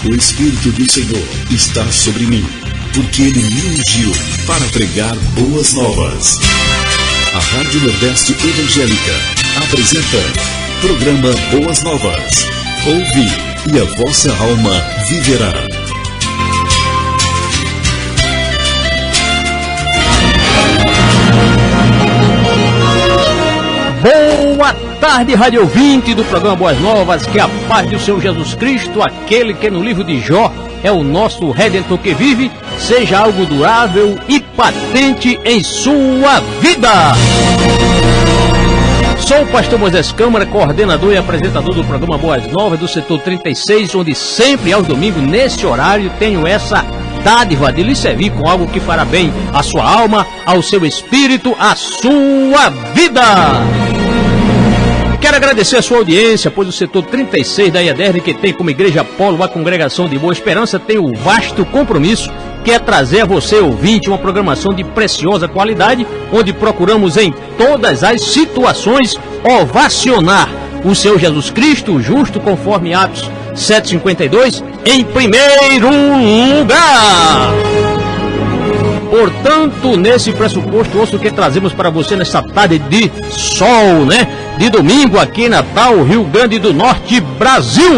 O Espírito do Senhor está sobre mim, porque Ele me ungiu para pregar boas novas. A Rádio Nordeste Evangélica apresenta programa Boas Novas. Ouve e a vossa alma viverá. Boa tarde, rádio ouvinte do programa Boas Novas, que a paz do Senhor Jesus Cristo, aquele que no livro de Jó é o nosso Redentor que vive, seja algo durável e patente em sua vida. Sou o pastor Moisés Câmara, coordenador e apresentador do programa Boas Novas do setor 36, onde sempre aos domingos, nesse horário, tenho essa dádiva de lhe servir com algo que fará bem à sua alma, ao seu espírito, à sua vida. Quero agradecer a sua audiência, pois o setor 36 da IADERN, que tem como igreja polo a congregação de Boa Esperança, tem o vasto compromisso que é trazer a você, ouvinte, uma programação de preciosa qualidade, onde procuramos em todas as situações ovacionar o Senhor Jesus Cristo, justo, conforme Atos 7,52, em primeiro lugar. Portanto, nesse pressuposto, ouço o que trazemos para você nessa tarde de sol, de domingo aqui em Natal, Rio Grande do Norte, Brasil.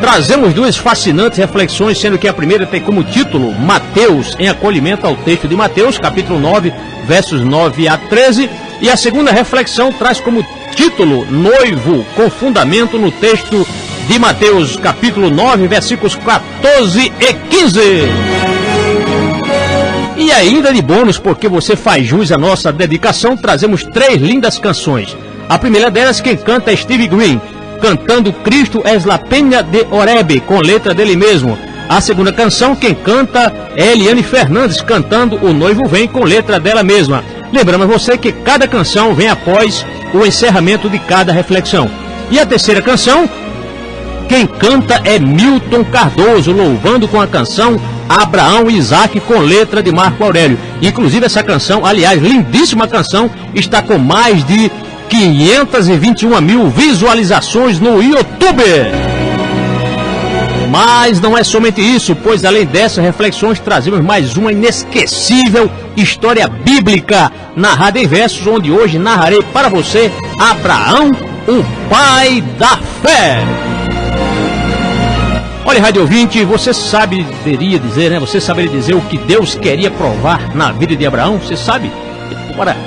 Trazemos duas fascinantes reflexões, sendo que a primeira tem como título Mateus, em acolhimento ao texto de Mateus, capítulo 9, versos 9 a 13. E a segunda reflexão traz como título Noivo, com fundamento no texto de Mateus, capítulo 9, versículos 14 e 15. E ainda de bônus, porque você faz jus à nossa dedicação, trazemos três lindas canções. A primeira delas, quem canta é Steve Green, cantando Cristo es la Peña de Oreb, com letra dele mesmo. A segunda canção, quem canta é Eliane Fernandes, cantando O Noivo Vem, com letra dela mesma. Lembramos você que cada canção vem após o encerramento de cada reflexão. E a terceira canção, quem canta é Milton Cardoso, louvando com a canção Abraão e Isaac, com letra de Marco Aurélio. Inclusive essa canção, aliás, lindíssima canção, está com mais de 521 mil visualizações no YouTube. Mas não é somente isso, pois além dessas reflexões trazemos mais uma inesquecível história bíblica narrada em versos, onde hoje narrarei para você Abraão, o pai da fé. Olha, rádio ouvinte, você saberia dizer o que Deus queria provar na vida de Abraão? Você sabe?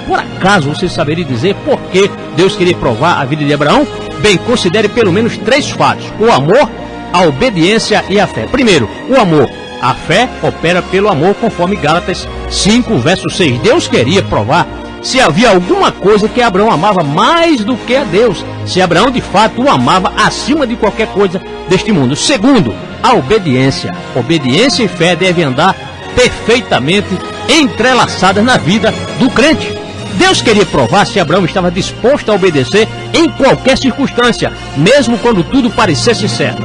Por acaso você saberia dizer por que Deus queria provar a vida de Abraão? Bem, considere pelo menos três fatos: o amor, a obediência e a fé. Primeiro, o amor. A fé opera pelo amor, conforme Gálatas 5, verso 6. Deus queria provar se havia alguma coisa que Abraão amava mais do que a Deus, se Abraão de fato o amava acima de qualquer coisa deste mundo. Segundo, a obediência. Obediência e fé devem andar perfeitamente entrelaçadas na vida do crente. Deus queria provar se Abraão estava disposto a obedecer em qualquer circunstância, mesmo quando tudo parecesse certo.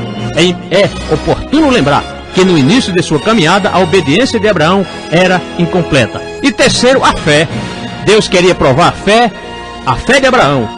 É oportuno lembrar que no início de sua caminhada a obediência de Abraão era incompleta. E terceiro, a fé. Deus queria provar a fé de Abraão,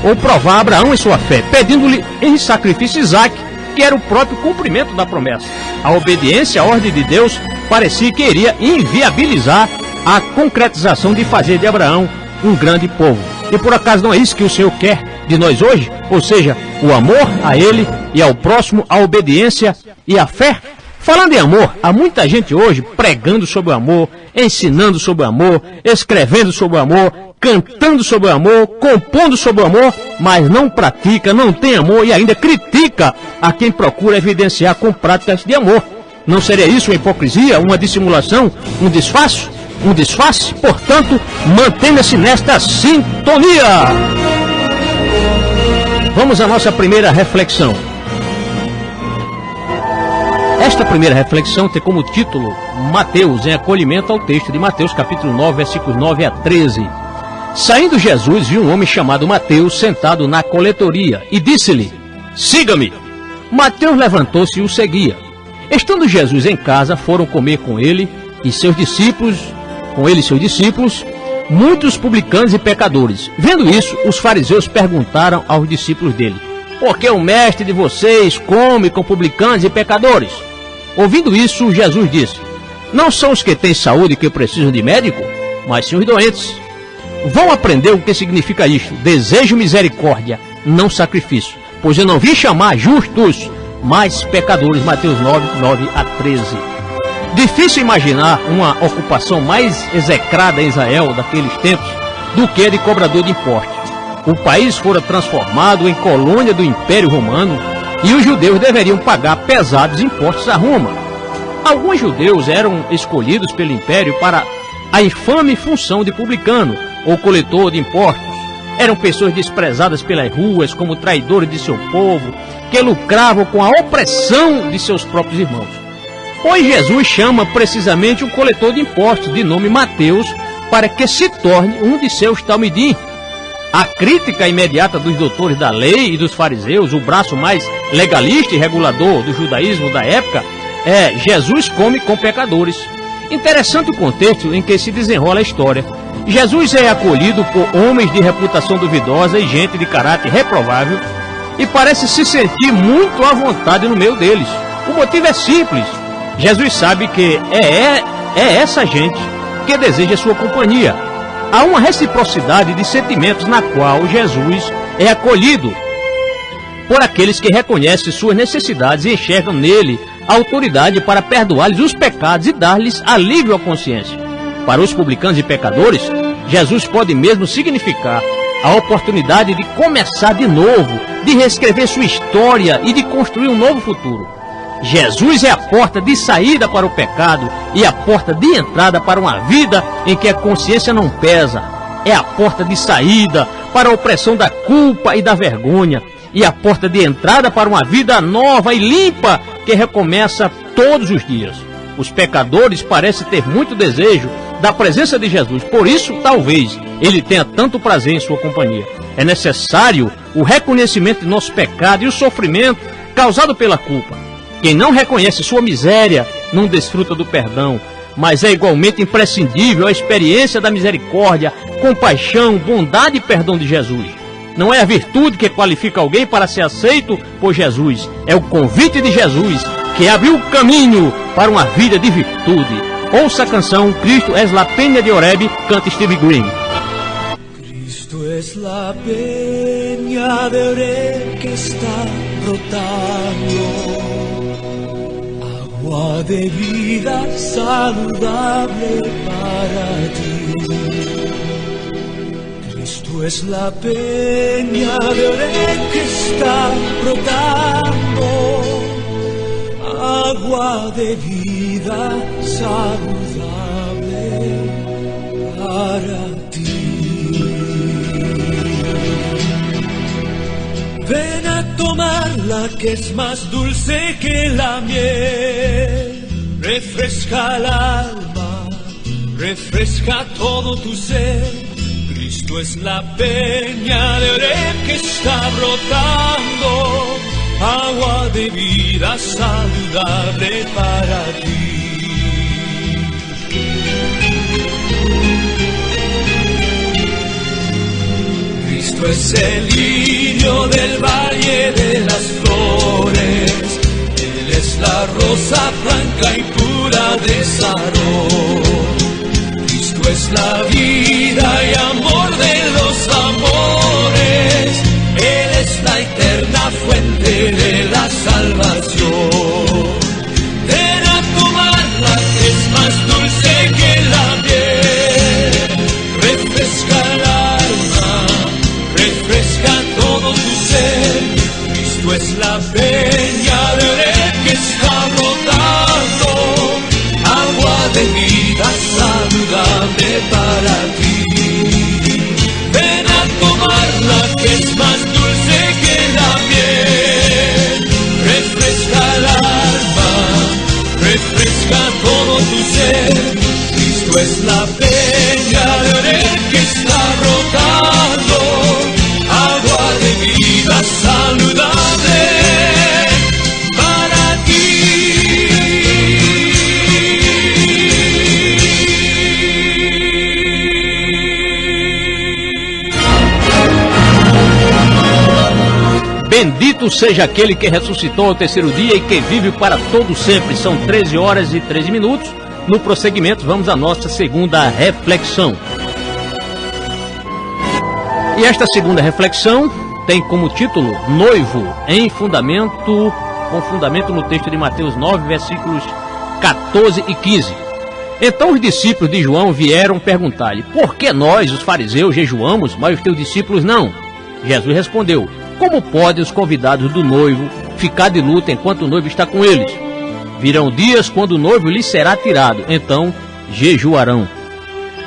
ou provar Abraão em sua fé, pedindo-lhe em sacrifício Isaac, que era o próprio cumprimento da promessa. A obediência à ordem de Deus parecia que iria inviabilizar a concretização de fazer de Abraão um grande povo. E por acaso não é isso que o Senhor quer de nós hoje? Ou seja, o amor a Ele e ao próximo, a obediência e a fé? Falando em amor, há muita gente hoje pregando sobre o amor, ensinando sobre o amor, escrevendo sobre o amor, cantando sobre o amor, compondo sobre o amor, mas não pratica, não tem amor e ainda critica a quem procura evidenciar com práticas de amor. Não seria isso uma hipocrisia, uma dissimulação, um disfarce? Portanto, mantenha-se nesta sintonia. Vamos à nossa primeira reflexão. Esta primeira reflexão tem como título Mateus, em acolhimento ao texto de Mateus, capítulo 9, versículos 9 a 13. Saindo Jesus, viu um homem chamado Mateus sentado na coletoria e disse-lhe: siga-me. Mateus levantou-se e o seguia. Estando Jesus em casa, foram comer com ele e seus discípulos, muitos publicanos e pecadores. Vendo isso, os fariseus perguntaram aos discípulos dele: porque o mestre de vocês come com publicanos e pecadores. Ouvindo isso, Jesus disse: não são os que têm saúde que precisam de médico, mas sim os doentes. Vão aprender o que significa isto: desejo misericórdia, não sacrifício, pois eu não vim chamar justos, mas pecadores. Mateus 9:9-13. Difícil imaginar uma ocupação mais execrada em Israel daqueles tempos do que a de cobrador de impostos. O país fora transformado em colônia do Império Romano e os judeus deveriam pagar pesados impostos a Roma. Alguns judeus eram escolhidos pelo Império para a infame função de publicano ou coletor de impostos. Eram pessoas desprezadas pelas ruas como traidores de seu povo, que lucravam com a opressão de seus próprios irmãos. Pois Jesus chama precisamente um coletor de impostos, de nome Mateus, para que se torne um de seus talmidim. A crítica imediata dos doutores da lei e dos fariseus, o braço mais legalista e regulador do judaísmo da época, é: Jesus come com pecadores. Interessante o contexto em que se desenrola a história. Jesus é acolhido por homens de reputação duvidosa e gente de caráter reprovável e parece se sentir muito à vontade no meio deles. O motivo é simples: Jesus sabe que é essa gente que deseja sua companhia. Há uma reciprocidade de sentimentos na qual Jesus é acolhido por aqueles que reconhecem suas necessidades e enxergam nele a autoridade para perdoar-lhes os pecados e dar-lhes alívio à consciência. Para os publicanos e pecadores, Jesus pode mesmo significar a oportunidade de começar de novo, de reescrever sua história e de construir um novo futuro. Jesus é a porta de saída para o pecado e a porta de entrada para uma vida em que a consciência não pesa. É a porta de saída para a opressão da culpa e da vergonha e a porta de entrada para uma vida nova e limpa que recomeça todos os dias. Os pecadores parecem ter muito desejo da presença de Jesus, por isso talvez ele tenha tanto prazer em sua companhia. É necessário o reconhecimento de nosso pecado e o sofrimento causado pela culpa. Quem não reconhece sua miséria não desfruta do perdão, mas é igualmente imprescindível a experiência da misericórdia, compaixão, bondade e perdão de Jesus. Não é a virtude que qualifica alguém para ser aceito por Jesus, é o convite de Jesus que abriu o caminho para uma vida de virtude. Ouça a canção Cristo es la peña de Oreb, canta Steve Green. Cristo es la peña de Oreb que está brotando agua de vida saludable para ti. Cristo es la peña de Oreb que está brotando agua de vida saludable para ti. Ven a tomarla que es más dulce que la miel, refresca el alma, refresca todo tu ser. Cristo es la peña de Oreb que está brotando agua de vida saludable para ti. Cristo es el lirio del valle de las flores, Él es la rosa blanca y pura de Sarón. Cristo es la vida y amor de los amores, Él es la eterna fuente de la salvación. Ven a tomarla que es más dulce que la miel, refresca el alma, refresca todo tu ser. Cristo es la peña de Oreb que está brotando agua de vida saludable para ti. Ven a tomarla que es más dulce que la miel, refresca el alma, refresca todo tu ser. Cristo es la peña de Oreb que está brotando agua de vida saludable para ti. Bendito seja aquele que ressuscitou ao terceiro dia e que vive para todo sempre. São 13 horas e 13 minutos. No prosseguimento, vamos à nossa segunda reflexão. E esta segunda reflexão tem como título Noivo, com fundamento no texto de Mateus 9, versículos 14 e 15. Então os discípulos de João vieram perguntar-lhe: por que nós, os fariseus, jejuamos, mas os teus discípulos não? Jesus respondeu: como podem os convidados do noivo ficar de luto enquanto o noivo está com eles? Virão dias quando o noivo lhes será tirado, então jejuarão.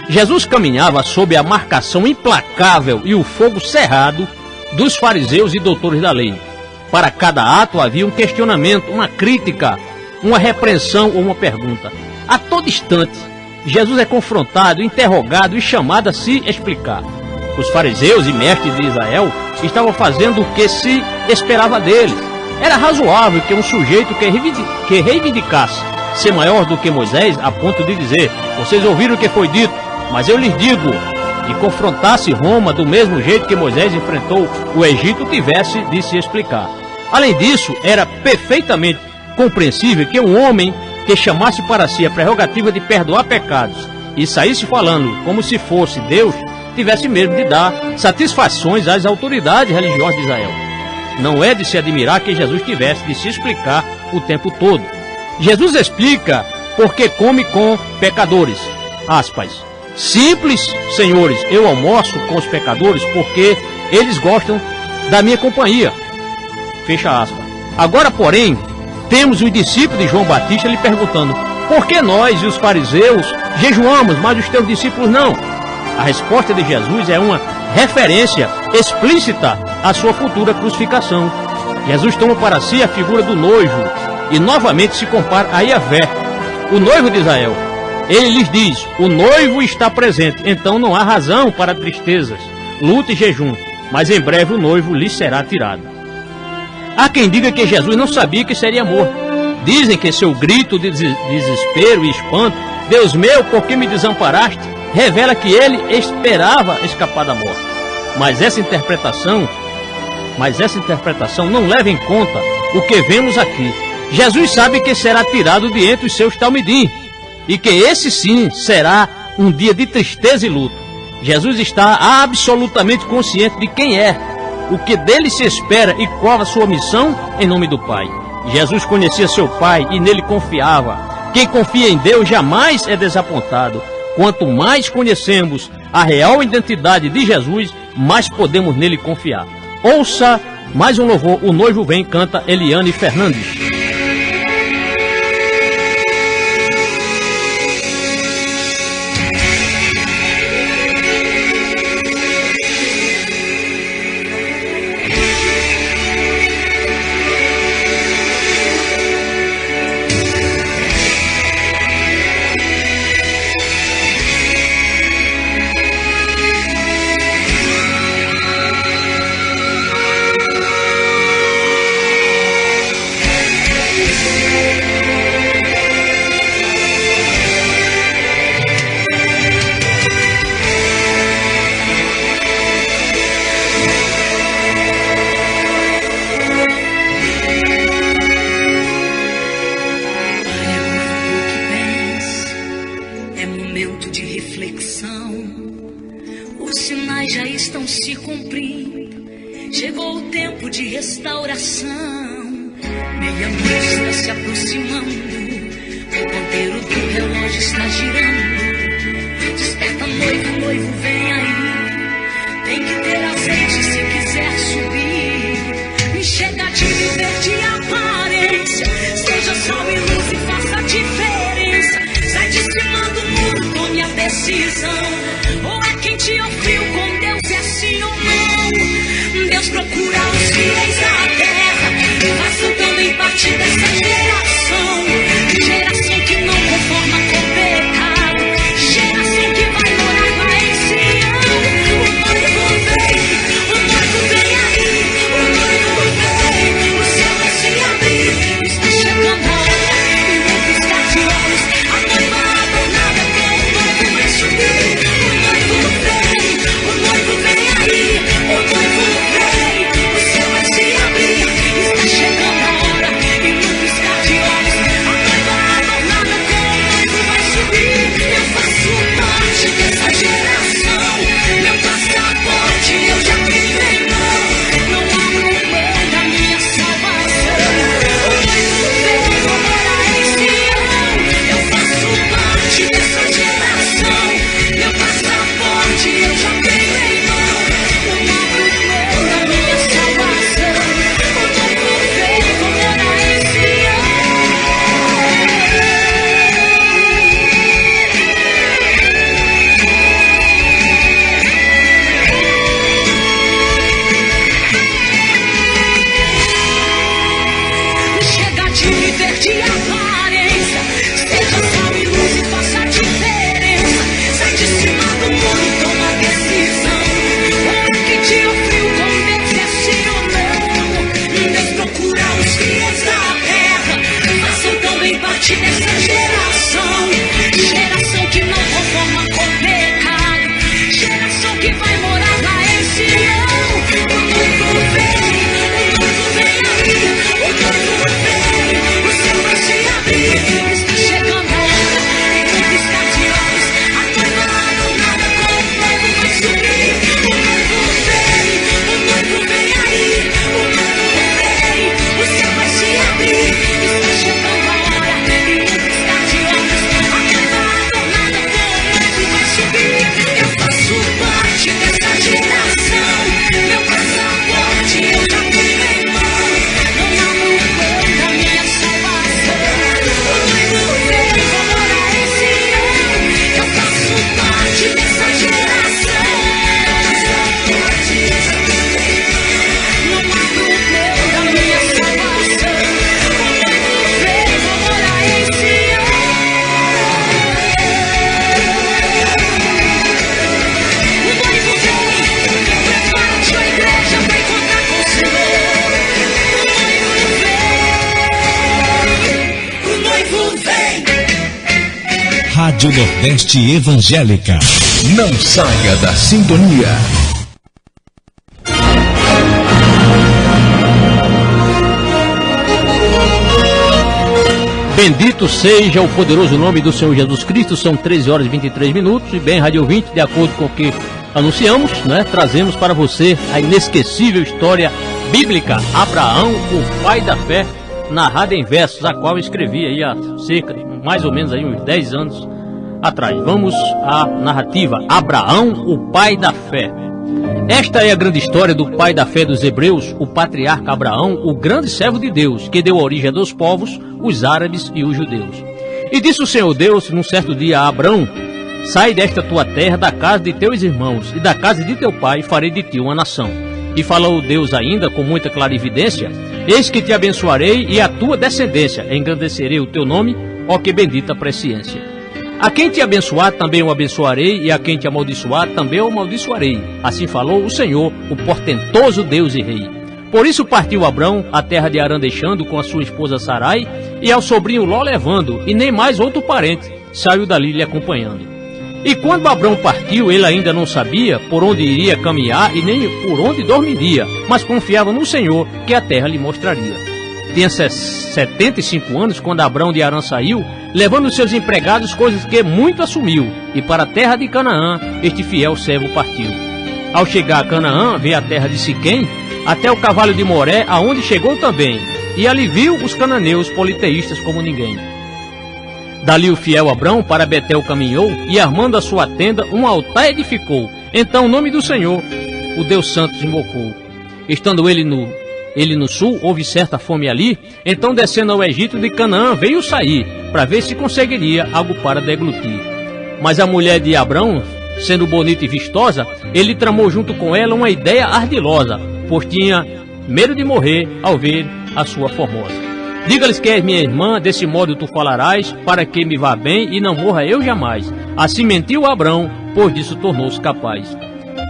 Jesus caminhava sob a marcação implacável e o fogo cerrado dos fariseus e doutores da lei. Para cada ato havia um questionamento, uma crítica, uma repreensão ou uma pergunta. A todo instante, Jesus é confrontado, interrogado e chamado a se explicar. Os fariseus e mestres de Israel estavam fazendo o que se esperava deles. Era razoável que um sujeito que reivindicasse ser maior do que Moisés, a ponto de dizer: vocês ouviram o que foi dito, mas eu lhes digo, e confrontasse Roma do mesmo jeito que Moisés enfrentou o Egito, tivesse de se explicar. Além disso, era perfeitamente compreensível que um homem que chamasse para si a prerrogativa de perdoar pecados e saísse falando como se fosse Deus, tivesse mesmo de dar satisfações às autoridades religiosas de Israel. Não é de se admirar que Jesus tivesse de se explicar o tempo todo. Jesus explica porque come com pecadores. Aspas. Simples, senhores, eu almoço com os pecadores porque eles gostam da minha companhia. Fecha aspas. Agora, porém, temos os discípulos de João Batista lhe perguntando: por que nós e os fariseus jejuamos, mas os teus discípulos não? A resposta de Jesus é uma referência explícita à sua futura crucificação. Jesus toma para si a figura do noivo e novamente se compara a Yahvé, o noivo de Israel. Ele lhes diz: o noivo está presente, então não há razão para tristezas, luta e jejum, mas em breve o noivo lhes será tirado. Há quem diga que Jesus não sabia que seria morto. Dizem que seu grito de desespero e espanto, Deus meu, por que me desamparaste, revela que ele esperava escapar da morte. Mas essa interpretação não leva em conta o que vemos aqui. Jesus sabe que será tirado de entre os seus talmidim, e que esse sim será um dia de tristeza e luto. Jesus está absolutamente consciente de quem é, o que dele se espera e qual a sua missão em nome do Pai. Jesus conhecia seu Pai e nele confiava. Quem confia em Deus jamais é desapontado. Quanto mais conhecemos a real identidade de Jesus, mais podemos nele confiar. Ouça mais um louvor. O noivo vem, canta Eliane Fernandes. Chegou o tempo de restauração. Meia-noite está se aproximando, o ponteiro do relógio está girando. Desperta noivo, noivo vem aí. Tem que ter azeite se quiser subir. Enxerga de viver de aparência. Seja sal e luz e faça a diferença. Sai de cima do muro, tome a decisão. Ou é quente ou frio, com Deus é sim ou não. Deus procura os fiéis da terra. Vai soltando em parte dessa geração. Geração que não conforma com o pecado. Geração que vai morar lá em Sião. O noivo vem aí. O noivo vem. de aparência. Seja sal e luz e faça a diferença. Sai de cima do muro e toma decisão. Olha que dia frio com Deus é sim ou não. Deus procura os fiéis da terra. Façam também parte dessa geração. Geração que não conforma com pecado. Geração que vai morar lá em Sião. O noivo vem aí. O noivo vem, o céu vai se abrir. Está chegando a hora e tudo está de olhos. A noiva adornada com o noivo vai subir. O noivo vem aí. O noivo vem, o céu vai se abrir. Está chegando a hora e tudo está de olhos. A noiva adornada com o noivo vai subir. Eu faço parte dessa geração. Meu passaporte eu já tenho em mão. Não abro mão da minha salvação. O noivo vem, vou morar em Sião. Eu faço parte dessa geração. Meu passaporte eu já tenho em mão. Não abro mão da minha salvação. O noivo vem, vou morar em Sião. O noivo vem, prepara-te a igreja pra encontrar com o Senhor. O noivo vem. Rádio Nordeste Evangélica. Não saia da sintonia. Bendito seja o poderoso nome do Senhor Jesus Cristo. São 13 horas e 23 minutos. E bem, Rádio ouvinte, de acordo com o que anunciamos, né, trazemos para você a inesquecível história bíblica Abraão, o pai da fé, narrada em versos, a qual eu escrevi aí há cerca de mais ou menos aí uns 10 anos atrás. Vamos à narrativa. Abraão, o pai da fé. Esta é a grande história do pai da fé dos hebreus, o patriarca Abraão, o grande servo de Deus, que deu origem a dois povos, os árabes e os judeus. E disse o Senhor Deus, num certo dia, a Abraão: sai desta tua terra, da casa de teus irmãos, e da casa de teu pai, farei de ti uma nação. E falou Deus ainda, com muita clarividência: eis que te abençoarei, e a tua descendência, engrandecerei o teu nome, ó que bendita presciência. A quem te abençoar, também o abençoarei, e a quem te amaldiçoar, também o amaldiçoarei. Assim falou o Senhor, o portentoso Deus e Rei. Por isso partiu Abrão, a terra de Harã deixando, com a sua esposa Sarai, e ao sobrinho Ló levando, e nem mais outro parente saiu dali lhe acompanhando. E quando Abrão partiu, ele ainda não sabia por onde iria caminhar e nem por onde dormiria, mas confiava no Senhor, que a terra lhe mostraria. Tinha 75 anos quando Abrão de Harã saiu, levando seus empregados coisas que muito assumiu, e para a terra de Canaã este fiel servo partiu. Ao chegar a Canaã, veio a terra de Siquém, até o cavalo de Moré, aonde chegou também, e ali viu os cananeus politeístas como ninguém. Dali o fiel Abrão para Betel caminhou, e armando a sua tenda, um altar edificou. Então o nome do Senhor, o Deus Santo, invocou. Estando ele no sul, houve certa fome ali, então descendo ao Egito de Canaã veio sair, para ver se conseguiria algo para deglutir. Mas a mulher de Abrão, sendo bonita e vistosa, ele tramou junto com ela uma ideia ardilosa, pois tinha medo de morrer ao ver a sua formosa. Diga-lhes que és minha irmã, desse modo tu falarás, para que me vá bem e não morra eu jamais. Assim mentiu Abrão, pois disso tornou-se capaz.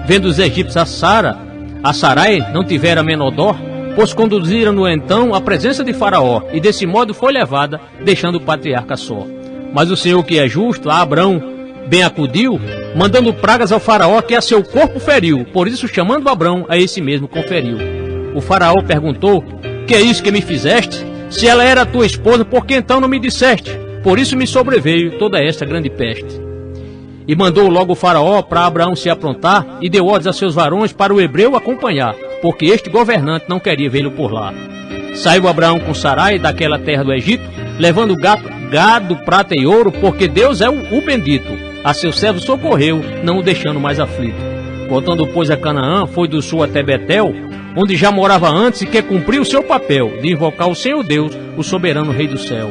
Vendo os egípcios a Sarai não tivera menor dó, pois conduziram-no então à presença de Faraó, e desse modo foi levada, deixando o patriarca só. Mas o Senhor, que é justo, a Abrão bem acudiu, mandando pragas ao Faraó, que a seu corpo feriu, por isso chamando Abrão, a esse mesmo conferiu. O Faraó perguntou: que é isso que me fizeste? Se ela era tua esposa, por que então não me disseste? Por isso me sobreveio toda esta grande peste. E mandou logo o Faraó para Abraão se aprontar, e deu ordens a seus varões para o hebreu acompanhar, porque este governante não queria vê-lo por lá. Saiu Abraão com Sarai daquela terra do Egito, levando gado, prata e ouro, porque Deus é o bendito. A seu servo socorreu, não o deixando mais aflito. Voltando, pois, a Canaã, foi do sul até Betel, onde já morava antes, e que cumpriu o seu papel de invocar o Senhor Deus, o soberano Rei do céu.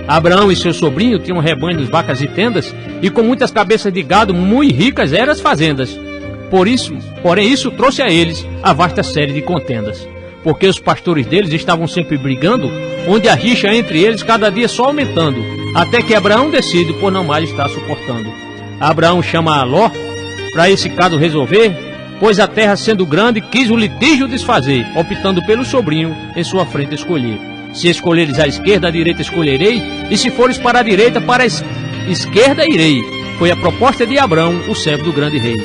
Abraão e seu sobrinho tinham rebanhos, vacas e tendas, e com muitas cabeças de gado, muito ricas eram as fazendas. Porém isso trouxe a eles a vasta série de contendas. porque os pastores deles estavam sempre brigando, onde a rixa entre eles cada dia só aumentando, até que Abraão decide por não mais estar suportando. Abraão chama a Ló para esse caso resolver, pois a terra sendo grande quis o litígio desfazer, optando pelo sobrinho em sua frente escolher. Se escolheres à esquerda, à direita escolherei, e se fores para a direita, para a esquerda irei. Foi a proposta de Abraão, o servo do grande rei.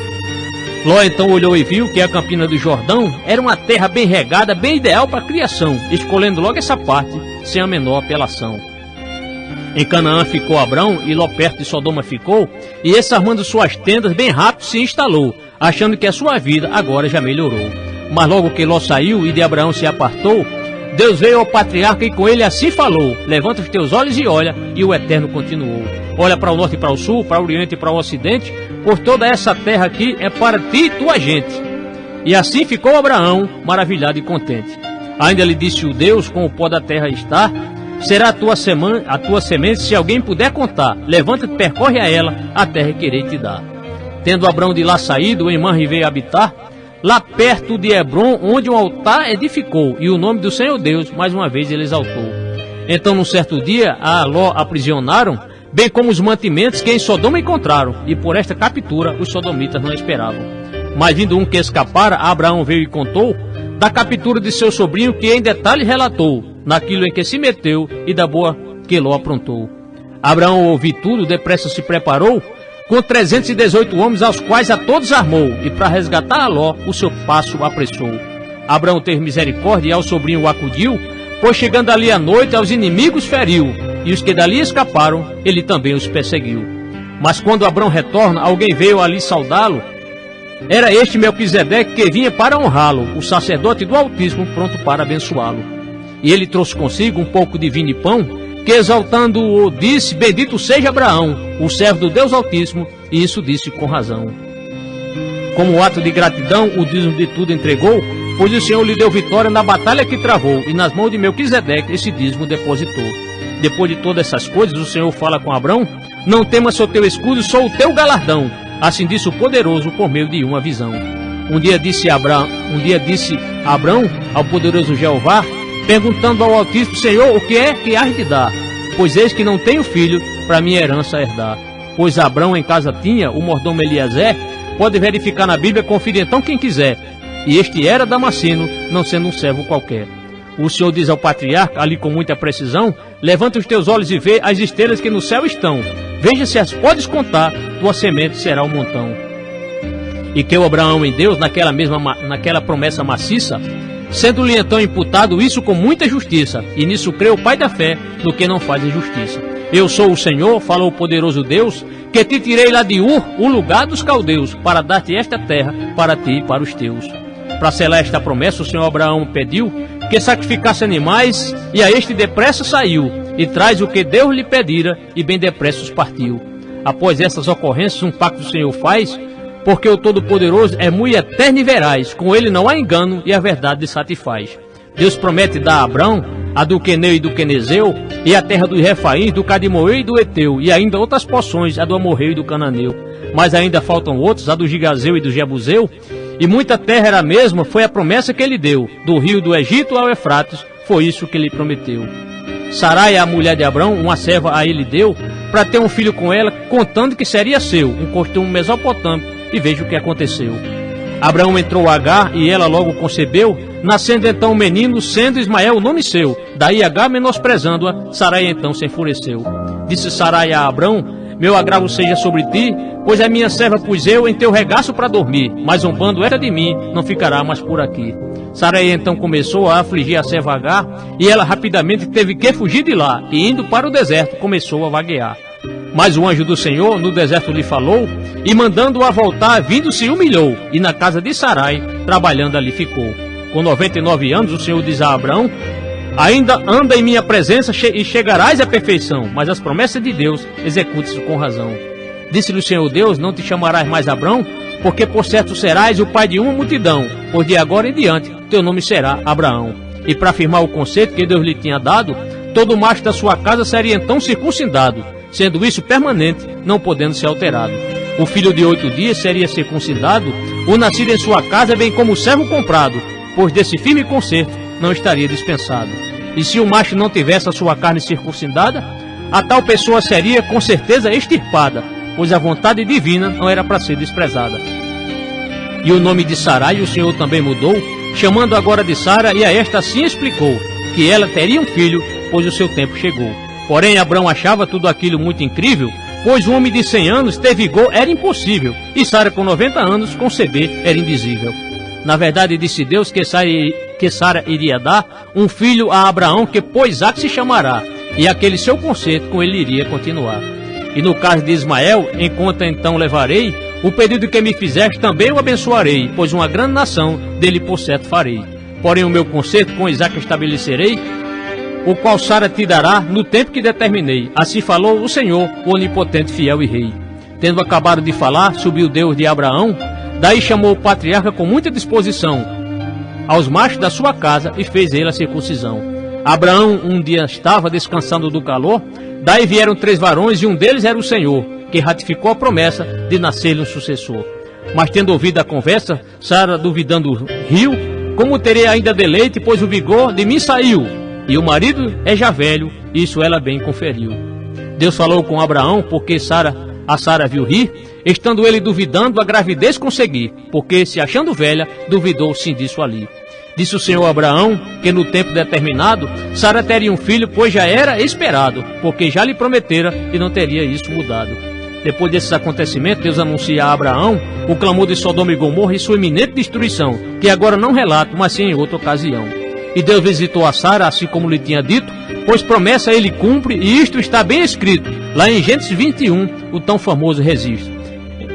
Ló então olhou e viu que a campina do Jordão era uma terra bem regada, bem ideal para a criação, escolhendo logo essa parte, sem a menor apelação. Em Canaã ficou Abrão, e Ló perto de Sodoma ficou, e esse armando suas tendas bem rápido se instalou, achando que a sua vida agora já melhorou. Mas logo que Ló saiu e de Abraão se apartou, Deus veio ao patriarca e com ele assim falou: levanta os teus olhos e olha, e o Eterno continuou. Olha para o norte e para o sul, para o oriente e para o ocidente, por toda essa terra aqui é para ti e tua gente. E assim ficou Abraão, maravilhado e contente. Ainda lhe disse o Deus: com o pó da terra está, será a tua semente, se alguém puder contar. Levanta-te, percorre a ela, a terra que irei te dar. Tendo Abrão de lá saído, em Manre veio habitar, lá perto de Hebron, onde um altar edificou, e o nome do Senhor Deus mais uma vez ele exaltou. Então, num certo dia, a Ló aprisionaram, bem como os mantimentos que em Sodoma encontraram, e por esta captura os sodomitas não esperavam. Mas vindo um que escapara, Abraão veio e contou da captura de seu sobrinho, que em detalhe relatou, naquilo em que se meteu e da boa que Ló aprontou. Abraão ouviu tudo, depressa se preparou, com 318 homens, aos quais a todos armou, e para resgatar a Ló, o seu passo apressou. Abraão teve misericórdia e ao sobrinho o acudiu, pois chegando ali à noite aos inimigos feriu, e os que dali escaparam, ele também os perseguiu. Mas quando Abrão retorna, alguém veio ali saudá-lo. Era este Melquisedeque que vinha para honrá-lo, o sacerdote do Altíssimo, pronto para abençoá-lo. E ele trouxe consigo um pouco de vinho e pão, que exaltando-o disse: bendito seja Abraão, o servo do Deus Altíssimo, e isso disse com razão. Como ato de gratidão, o dízimo de tudo entregou, pois o Senhor lhe deu vitória na batalha que travou, e nas mãos de Melquisedeque esse dízimo depositou. Depois de todas essas coisas, o Senhor fala com Abrão: não temas o teu escudo, sou o teu galardão. Assim disse o poderoso por meio de uma visão. Um dia disse Abrão ao poderoso Jeová, perguntando ao Altíssimo: Senhor, o que é que hás de dar? Pois eis que não tenho filho para minha herança herdar. Pois Abrão em casa tinha o mordomo Eliezer, pode verificar na Bíblia, confira então quem quiser. E este era Damasceno, não sendo um servo qualquer. O Senhor diz ao patriarca, ali com muita precisão: levanta os teus olhos e vê as estrelas que no céu estão. Veja se as podes contar, tua semente será um montão. E que o Abraão em Deus, naquela promessa maciça, sendo-lhe então imputado isso com muita justiça, e nisso crê o pai da fé, no que não faz injustiça. Eu sou o Senhor, falou o poderoso Deus, que te tirei lá de Ur, o lugar dos caldeus, para dar-te esta terra, para ti e para os teus. Para selar esta promessa, o Senhor Abraão pediu que sacrificasse animais, e a este depressa saiu, e traz o que Deus lhe pedira, e bem depressa os partiu. Após estas ocorrências, um pacto o Senhor faz, porque o Todo-Poderoso é muito eterno e veraz, com ele não há engano, e a verdade lhe satisfaz. Deus promete dar a Abrão a do Queneu e do Quenezeu, e a terra dos Refaíns, do Cadimoeu e do Eteu, e ainda outras porções, a do Amorreu e do Cananeu. Mas ainda faltam outros, a do Gigazeu e do Jebuseu, e muita terra era a mesma, foi a promessa que ele deu, do rio do Egito ao Eufrates, foi isso que ele prometeu. Sarai, a mulher de Abrão, uma serva a ele deu, para ter um filho com ela, contando que seria seu, um costume mesopotâmico, e veja o que aconteceu. Abraão entrou Agar, e ela logo concebeu, nascendo então um menino, sendo Ismael o nome seu. Daí Agar, menosprezando-a, Sarai então se enfureceu. Disse Sarai a Abrão: meu agravo seja sobre ti, pois a minha serva pus eu em teu regaço para dormir, mas zombando esta de mim, não ficará mais por aqui. Sarai então começou a afligir a serva Agar, e ela rapidamente teve que fugir de lá, e indo para o deserto, começou a vaguear. Mas o anjo do Senhor no deserto lhe falou, e mandando-a voltar, vindo se humilhou, e na casa de Sarai, trabalhando ali ficou. Com 99 anos, o Senhor diz a Abraão: ainda anda em minha presença e chegarás à perfeição, mas as promessas de Deus execute-se com razão. Disse-lhe o Senhor Deus: não te chamarás mais Abrão, porque por certo serás o pai de uma multidão, pois de agora em diante teu nome será Abraão. E para afirmar o conceito que Deus lhe tinha dado, todo macho da sua casa seria então circuncidado, sendo isso permanente, não podendo ser alterado. O filho de 8 dias seria circuncidado, o nascido em sua casa, bem como o servo comprado, pois desse firme concerto não estaria dispensado. E se o macho não tivesse a sua carne circuncidada, a tal pessoa seria com certeza extirpada, pois a vontade divina não era para ser desprezada. E o nome de Sarai o Senhor também mudou, chamando agora de Sara, e a esta assim explicou, que ela teria um filho, pois o seu tempo chegou. Porém Abrão achava tudo aquilo muito incrível, pois um homem de 100 anos ter vigor era impossível, e Sara com 90 anos conceber era indizível. Na verdade disse Deus que Sara iria dar um filho a Abraão, que por Isaque se chamará, e aquele seu conceito com ele iria continuar. E no caso de Ismael, em conta então levarei, o pedido que me fizeste também o abençoarei, pois uma grande nação dele por certo farei. Porém o meu conceito com Isaque estabelecerei, o qual Sara te dará no tempo que determinei. Assim falou o Senhor, o onipotente, fiel e rei. Tendo acabado de falar, subiu Deus de Abraão, daí chamou o patriarca com muita disposição aos machos da sua casa e fez ele a circuncisão. Abraão um dia estava descansando do calor, daí vieram 3 varões e um deles era o Senhor, que ratificou a promessa de nascer-lhe um sucessor. Mas tendo ouvido a conversa, Sara duvidando riu, como terei ainda deleite, pois o vigor de mim saiu, e o marido é já velho, isso ela bem conferiu. Deus falou com Abraão, porque a Sara viu rir, estando ele duvidando a gravidez conseguir, porque se achando velha, duvidou sim disso ali. Disse o Senhor a Abraão, que no tempo determinado, Sara teria um filho, pois já era esperado, porque já lhe prometera e não teria isso mudado. Depois desses acontecimentos, Deus anuncia a Abraão o clamor de Sodoma e Gomorra e sua iminente destruição, que agora não relato, mas sim em outra ocasião. E Deus visitou a Sara, assim como lhe tinha dito, pois promessa ele cumpre, e isto está bem escrito, lá em Gênesis 21, o tão famoso registro.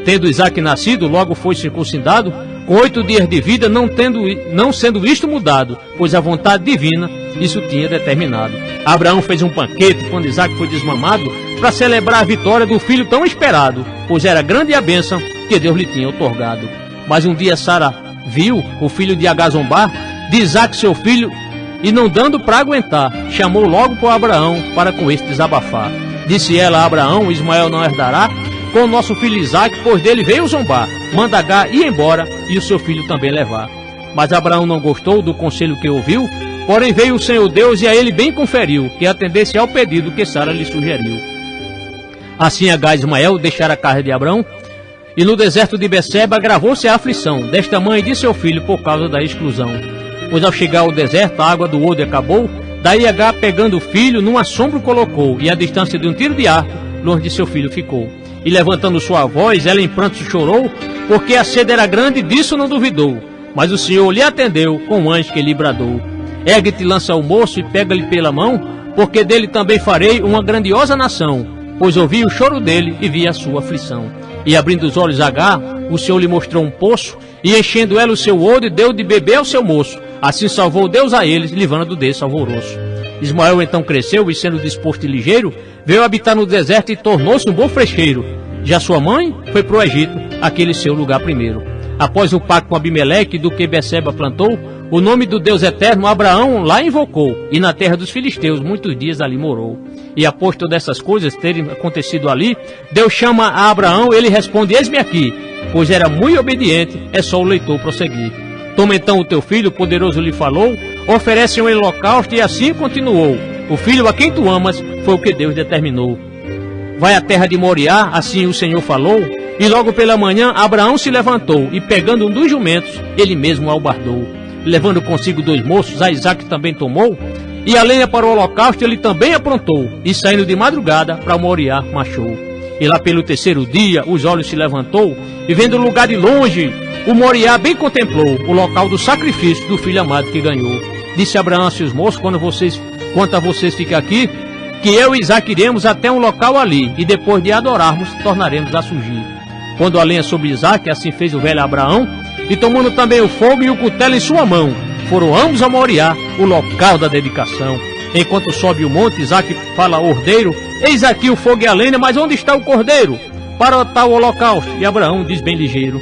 Tendo Isaque nascido, logo foi circuncidado, com 8 dias de vida, não sendo isto mudado, pois a vontade divina isso tinha determinado. Abraão fez um banquete quando Isaque foi desmamado, para celebrar a vitória do filho tão esperado, pois era grande a bênção que Deus lhe tinha otorgado. Mas um dia Sara viu o filho de Agar zombar de Isaque seu filho, e não dando para aguentar, chamou logo por Abraão para com este desabafar. Disse ela a Abraão: Ismael não herdará com o nosso filho Isaque, pois dele veio zombar. Manda Agar ir embora e o seu filho também levar. Mas Abraão não gostou do conselho que ouviu, porém veio o Senhor Deus e a ele bem conferiu, que atendesse ao pedido que Sara lhe sugeriu. Assim Agar e Ismael deixaram a casa de Abraão, e no deserto de Beceba agravou-se a aflição desta mãe e de seu filho por causa da exclusão. Pois ao chegar ao deserto a água do odre acabou, daí Agar pegando o filho num assombro colocou, e a distância de um tiro de arco longe de seu filho ficou. E levantando sua voz, ela em prantos chorou, porque a sede era grande, disso não duvidou. Mas o Senhor lhe atendeu com um anjo que lhe bradou: ergue-te, lança o moço e pega-lhe pela mão, porque dele também farei uma grandiosa nação. Pois ouvi o choro dele e vi a sua aflição. E abrindo os olhos Agar, o Senhor lhe mostrou um poço, e enchendo ela o seu odre, deu de beber ao seu moço. Assim salvou Deus a eles, livrando desse alvoroço. Ismael então cresceu e, sendo disposto e ligeiro, veio habitar no deserto e tornou-se um bom frecheiro. Já sua mãe foi para o Egito, aquele seu lugar primeiro. Após o pacto com Abimeleque, do que Beceba plantou, o nome do Deus eterno Abraão lá invocou, e na terra dos filisteus muitos dias ali morou. E após todas essas coisas terem acontecido ali, Deus chama a Abraão, ele responde: eis-me aqui, pois era muito obediente, é só o leitor prosseguir. Toma então o teu filho, o poderoso lhe falou, oferece um holocausto, e assim continuou: o filho a quem tu amas foi o que Deus determinou. Vai à terra de Moriá, assim o Senhor falou, e logo pela manhã Abraão se levantou, e pegando um dos jumentos, ele mesmo albardou. Levando consigo 2 moços, a Isaque também tomou, e a lenha para o holocausto ele também aprontou, e saindo de madrugada para Moriá marchou. E lá pelo 3º dia os olhos se levantou, e vendo o lugar de longe, o Moriá bem contemplou, o local do sacrifício do filho amado que ganhou. Disse Abraão a seus moços: quanto a vocês fiquem aqui, que eu e Isaque iremos até um local ali, e depois de adorarmos, tornaremos a surgir. Quando a lenha sobre Isaque, assim fez o velho Abraão, e tomando também o fogo e o cutelo em sua mão, foram ambos a Moriá, o local da dedicação. Enquanto sobe o monte, Isaque fala ao ordeiro: eis aqui o fogo e a lenha, mas onde está o cordeiro para tal holocausto? E Abraão diz bem ligeiro: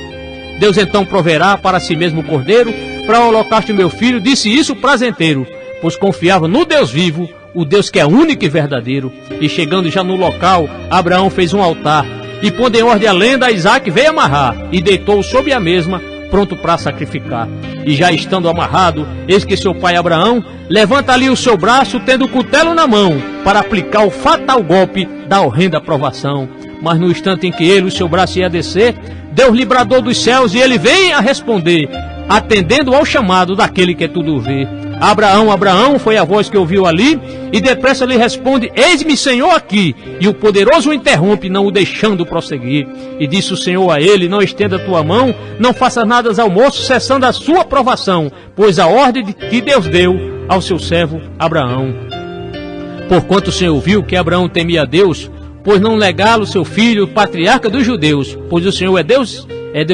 Deus então proverá para si mesmo o cordeiro, para o holocausto meu filho. Disse isso prazenteiro, pois confiava no Deus vivo, o Deus que é único e verdadeiro. E chegando já no local, Abraão fez um altar, e pondo em ordem a lenda, Isaque veio amarrar, e deitou sob a mesma pronto para sacrificar. E já estando amarrado, eis que seu pai Abraão levanta ali o seu braço, tendo o cutelo na mão, para aplicar o fatal golpe da horrenda provação. Mas no instante em que ele, o seu braço ia descer, Deus lhe bradou dos céus e ele vem a responder, atendendo ao chamado daquele que tudo vê. Abraão, Abraão, foi a voz que ouviu ali, e depressa lhe responde, eis-me, Senhor, aqui. E o poderoso o interrompe, não o deixando prosseguir. E disse o Senhor a ele, não estenda a tua mão, não faças nada ao moço, cessando a sua provação, pois a ordem que Deus deu ao seu servo Abraão. Porquanto o Senhor viu que Abraão temia a Deus, pois não negá-lo seu filho, patriarca dos judeus, pois o Senhor é Deus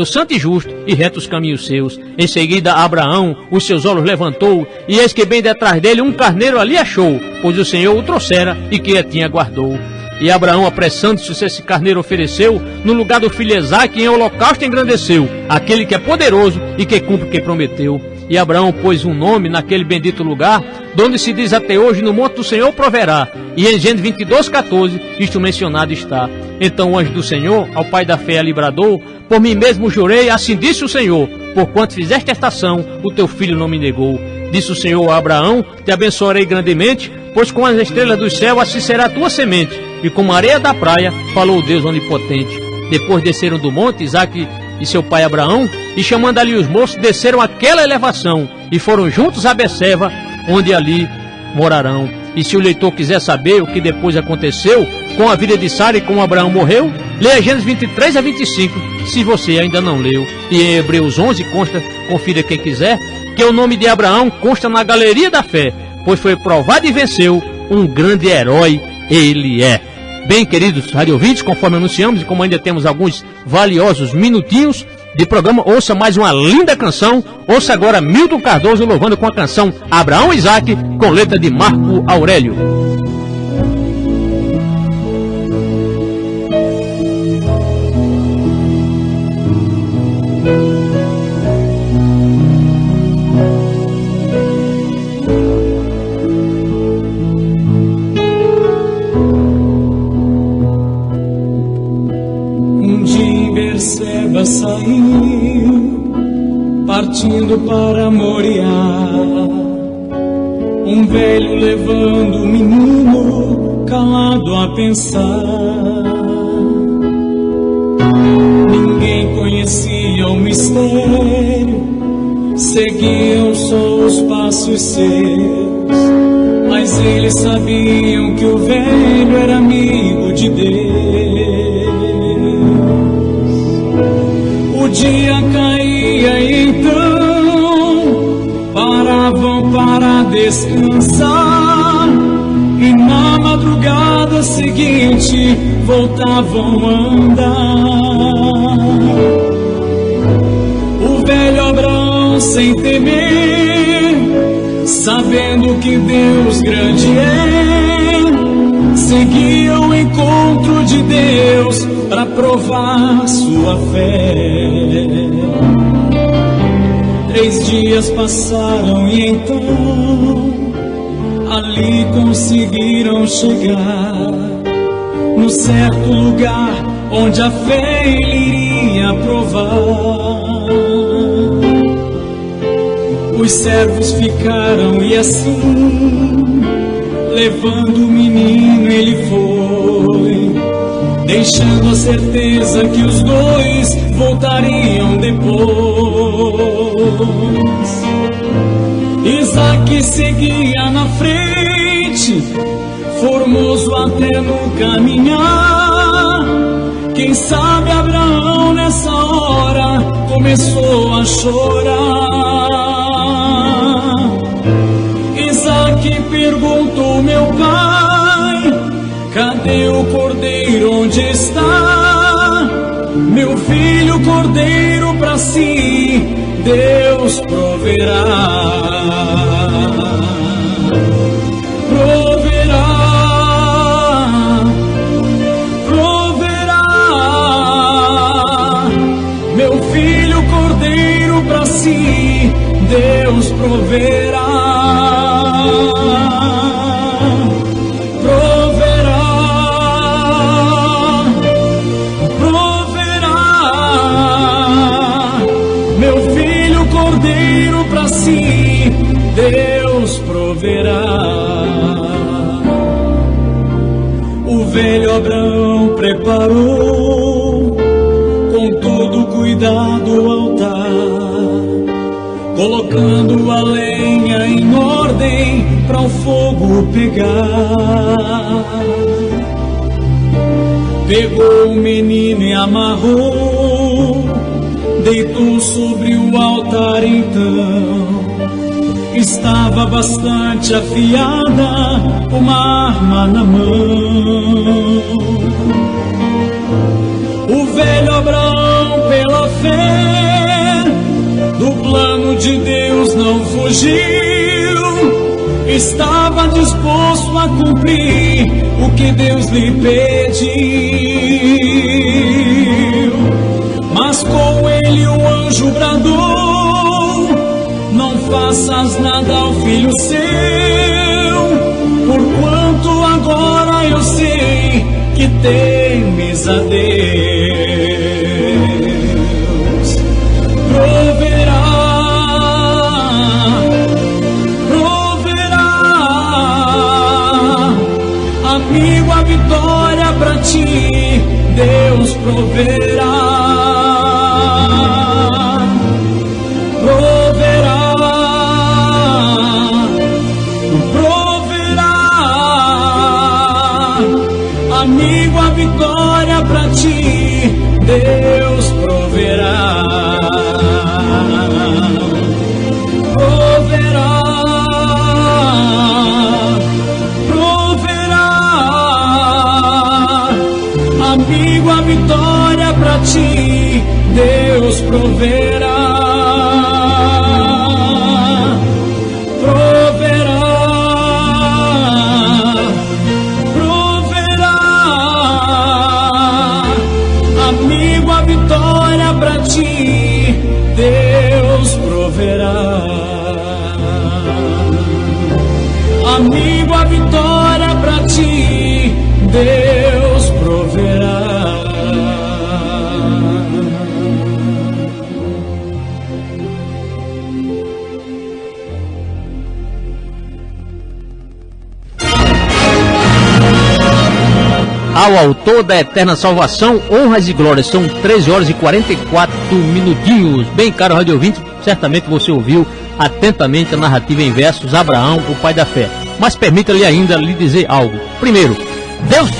santo e justo, e reto os caminhos seus. Em seguida Abraão os seus olhos levantou, e eis que bem detrás dele um carneiro ali achou, pois o Senhor o trouxera e quietinho aguardou. E Abraão, apressando-se, esse carneiro ofereceu, no lugar do filho Isaque, em holocausto engrandeceu, aquele que é poderoso e que cumpre o que prometeu. E Abraão pôs um nome naquele bendito lugar, donde se diz até hoje, no monte do Senhor proverá. E em Gênesis 22:14, isto mencionado está. Então o anjo do Senhor, ao pai da fé, lhe bradou, por mim mesmo jurei, assim disse o Senhor, porquanto fizeste esta ação, o teu filho não me negou. Disse o Senhor a Abraão, te abençoarei grandemente, pois com as estrelas do céu assim será a tua semente, e como a areia da praia, falou Deus onipotente. Depois desceram do monte Isaque e seu pai Abraão, e chamando ali os moços, desceram aquela elevação, e foram juntos a Beceba, onde ali morarão. E se o leitor quiser saber o que depois aconteceu com a vida de Sara e como Abraão morreu, leia Gênesis 23-25, se você ainda não leu. E em Hebreus 11 consta, confira quem quiser, que o nome de Abraão consta na galeria da fé, pois foi provado e venceu, um grande herói ele é. Bem, queridos radiovintes, conforme anunciamos e como ainda temos alguns valiosos minutinhos de programa, ouça mais uma linda canção. Ouça agora Milton Cardoso louvando com a canção Abraão e Isaque, com letra de Marco Aurélio. Saiu, partindo para Moriá, um velho levando o menino, calado a pensar. Ninguém conhecia o mistério, seguiam só os passos seus, mas eles sabiam que o velho era amigo de Deus. O dia caía e então paravam para descansar, e na madrugada seguinte voltavam a andar. O velho Abraão, sem temer, sabendo que Deus grande é, seguia ao encontro de Deus para provar sua fé. 3 dias passaram e então ali conseguiram chegar no certo lugar onde a fé ele iria provar. Os servos ficaram e assim, levando o menino ele foi, deixando a certeza que os dois voltariam depois. Isaque seguia na frente, formoso até no caminhar. Quem sabe Abraão nessa hora começou a chorar. Isaque perguntou: meu pai, cadê o cordeiro, onde está? Meu filho, cordeiro para si Deus proverá. Proverá, proverá. Meu filho, cordeiro para si Deus proverá. Meu si, Deus proverá. O velho Abraão preparou com todo cuidado o altar, colocando a lenha em ordem para o fogo pegar. Pegou o menino e amarrou, deitou sobre o altar então. Estava bastante afiada, uma arma na mão. O velho Abraão, pela fé, do plano de Deus não fugiu. Estava disposto a cumprir o que Deus lhe pediu. Mas com ele o anjo bradou: não faças nada ao filho seu, porquanto agora eu sei que temes a Deus. Proverá, amigo, a vitória pra ti, Deus proverá. Amigo, a vitória pra ti, Deus proverá. Proverá, proverá. Amigo, a vitória pra ti, Deus proverá. Deus proverá. Amigo, a vitória pra ti, Deus proverá. Ao autor da eterna salvação, honras e glórias. São 13 horas e 44 minutinhos. Bem, caro rádio ouvinte, certamente você ouviu atentamente a narrativa em versos Abraão, o pai da fé. Mas permita-lhe ainda lhe dizer algo. Primeiro, Deus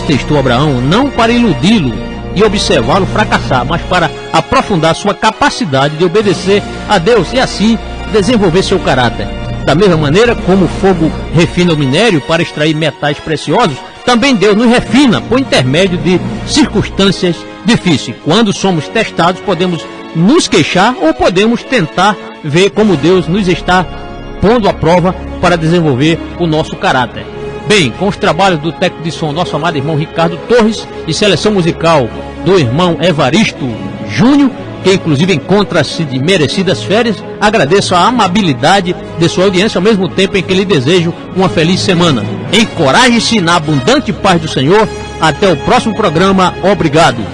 testou Abraão não para iludi-lo e observá-lo fracassar, mas para aprofundar sua capacidade de obedecer a Deus e assim desenvolver seu caráter. Da mesma maneira como o fogo refina o minério para extrair metais preciosos, também Deus nos refina por intermédio de circunstâncias difíceis. Quando somos testados, podemos nos queixar ou podemos tentar ver como Deus nos está pondo à prova para desenvolver o nosso caráter. Bem, com os trabalhos do técnico de som, nosso amado irmão Ricardo Torres, e seleção musical do irmão Evaristo Júnior, que inclusive encontra-se de merecidas férias, agradeço a amabilidade de sua audiência, ao mesmo tempo em que lhe desejo uma feliz semana. Encoraje-se na abundante paz do Senhor. Até o próximo programa. Obrigado.